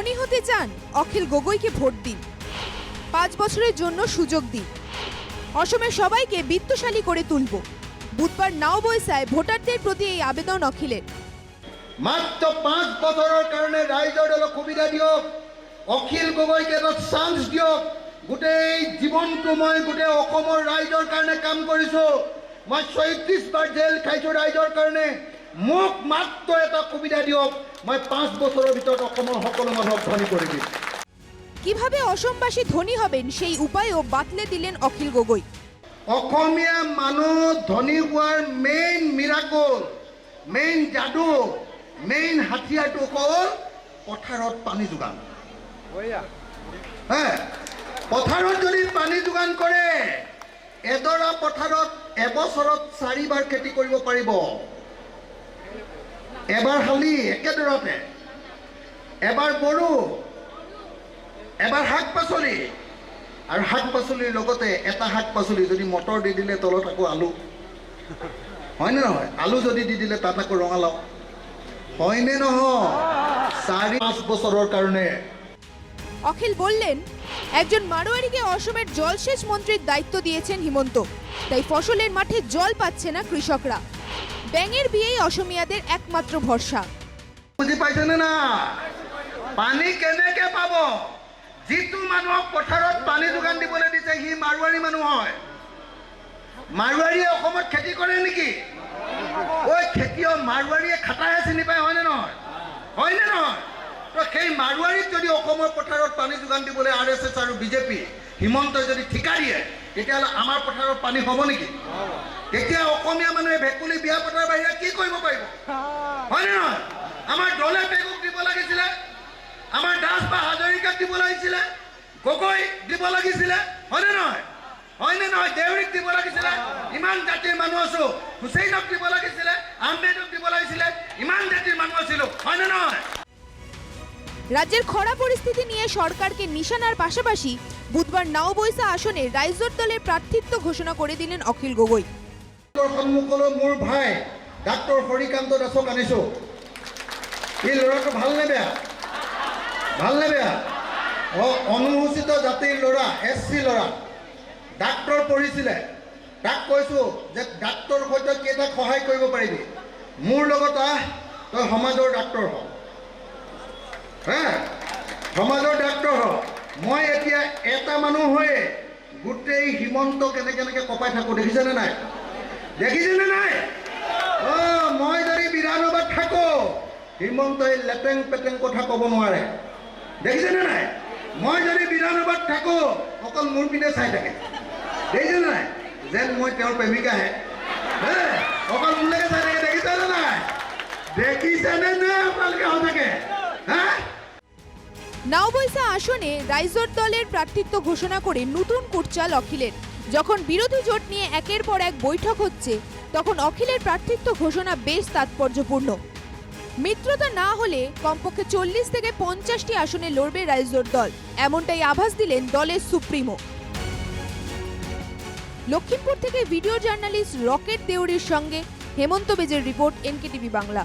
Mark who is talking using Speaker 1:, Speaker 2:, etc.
Speaker 1: ধনী হতে চান অখিল গগৈকে ভোট দিন, 5 বছরের জন্য সুযোগ দিন, অসমের সবাইকে বিত্তশালী করে তুলব। বুধবার নাওবৈসায় ভোটারদের প্রতি এই আবেদন অখিলের।
Speaker 2: মাত্র 5 বছৰৰ কাৰণে ৰাইজৰ দলক সুবিধা দিয়ক, অখিল গগৈকে এটা চান্স দিয়ক। গোটেই জীৱনটো মই গোটেই অসমৰ ৰাইজৰ কাৰণে কাম কৰিছো, মই 34 বাৰ জেল খাইছো ৰাইজৰ কাৰণে। মোক মাত্ৰ এটা সুবিধা দিয়ক, মই 5 বছৰৰ ভিতৰত অসমৰ সকলো মানুহক ধনী কৰি দিম।
Speaker 1: কিভাবে অসমবাসী ধনী হবেন সেই উপায়ও বাতলে দিলেন অখিল গগৈ।
Speaker 2: অসমীয়া মানুহ ধনী হোৱাৰ মেইন মিৰাকল, মেইন যাদু, মেইন হাতিয়াৰটো হ'ল পথাৰত পানী যোগান। পথাৰত যদি পানী যোগান কৰে, এডৰা পথাৰত এবছৰত 4 বাৰ খেতি কৰিব পাৰিব। এবাৰ শালি একেডৰাতে, এবাৰ বড়ো, এবাৰ শাক পাচলি, আৰু শাক পাচলিৰ লগতে এটা শাক পাচলি যদি মটৰ দি দিলে তলত আকৌ আলু, হয়নে নহয়? আলু যদি দি দিলে তাত আকৌ ৰঙালাও, হয়নে নহয়? 4-5 বছৰৰ কাৰণে।
Speaker 1: অখিল বললেন, একজন মারোয়ারিকে অসমের জলসেচ মন্ত্রীর দায়িত্ব দিয়েছেন হিমন্ত, তাই ফসলের মাঠে জল পাচ্ছে না কৃষকরা। ব্যাঙের বিয়েই অসমিয়াদের একমাত্র ভরসা।
Speaker 2: বুঝি পাইছেনে না? পানী কেনেকে পাব? যিটো মানুহক পথাৰত পানী যোগান দিবলৈ দিছে সি মাৰোৱাৰী মানুহ হয়। মাৰোৱাৰীয়ে অসমত খেতি কৰে নেকি? ঐ খেতিয়ক মাৰোৱাৰীয়ে খাটাহে চিনি পায়, হয়নে নহয়? হয়নে নহয়? তো সেই মাৰোৱাৰীক যদি অসমৰ পথাৰত পানী যোগান দিবলৈ RSS আৰু বিজেপি হিমন্তই যদি ঠিকা দিয়ে, তেতিয়াহ'লে আমাৰ পথাৰত পানী হ'ব নেকি? তেতিয়া অসমীয়া মানুহে ভেকুলী বিয়া পতাৰ বাহিৰে কি কৰিব পাৰিব? হয়নে নহয়? আমাৰ দলে পেগুক দিব লাগিছিলে, আমাৰ দাস বা হাজৰিকাক দিব লাগিছিলে, গগৈ দিব লাগিছিলে, হয়নে নহয়? হয়নে নহয়? দেউৰীক দিব লাগিছিলে, ইমান জাতিৰ মানুহ আছো। হুছেইনক দিব লাগিছিলে, আহমেদক দিব লাগিছিলে, ইমান জাতিৰ মানুহ আছিলো, হয়নে নহয়?
Speaker 1: রাজ্যের খরা পরিস্থিতি নিয়ে সরকারকে নিশানার পাশাপাশি বুধবার নাওবৈসা আসনে রাইজোর দলের প্রার্থিত্ব ঘোষণা করে দিলেন অখিল গগৈ।
Speaker 2: সন্মুখলৈ মোৰ ভাই ডাক্তৰ হৰিকান্ত দাসক আনিছো। এই ল'ৰাটো ভাল নে বেয়া? ভাল নে বেয়া? অনুসূচিত জাতিৰ ল'ৰা, SC ল'ৰা, ডাক্তৰ পঢ়িছিলে। তাক কৈছো যে ডাক্তৰ সৈতে কেইটা সহায় কৰিব পাৰিবি, মোৰ লগত আহ, তই সমাজৰ ডাক্তৰ হ। সমাজৰ ডাক্তৰ হ। মই এতিয়া এটা মানুহ হৈয়ে গোটেই হিমন্ত কেনেকে কপাই থাকো, দেখিছেনে নাই? দেখিছেনে নাই? মই যদি বিধানসভাত থাকো, হিমন্তই লেটেং পেটেং কথা ক'ব নোৱাৰে, দেখিছেনে নাই? মই যদি বিধানসভাত থাকো, অকল মোৰ পিনে চাই থাকে, দেখিছেনে নাই? যেন মই তেওঁৰ প্ৰেমিকাহে, অকল মোলৈকে চাই থাকে, দেখিছেনে নাই? দেখিছেনে নাই আপোনালোকে সঁচাকে?
Speaker 1: নাওবৈসা আসনে রাইজোর দলের প্রার্থিত্ব ঘোষণা করে নতুন কুটচাল অখিলের। যখন বিরোধী জোট নিয়ে একের পর এক বৈঠক হচ্ছে, তখন অখিলের প্রার্থিত্ব ঘোষণা বেশ তাৎপর্যপূর্ণ। মিত্রতা না হলে কমপক্ষে 40 থেকে 50টি আসনে লড়বে রাইজোর দল, এমনটাই আভাস দিলেন দলের সুপ্রিমো। লক্ষ্মীপুর থেকে ভিডিও জার্নালিস্ট রকেট দেউরির সঙ্গে হেমন্ত বেজের রিপোর্ট, NKTV বাংলা।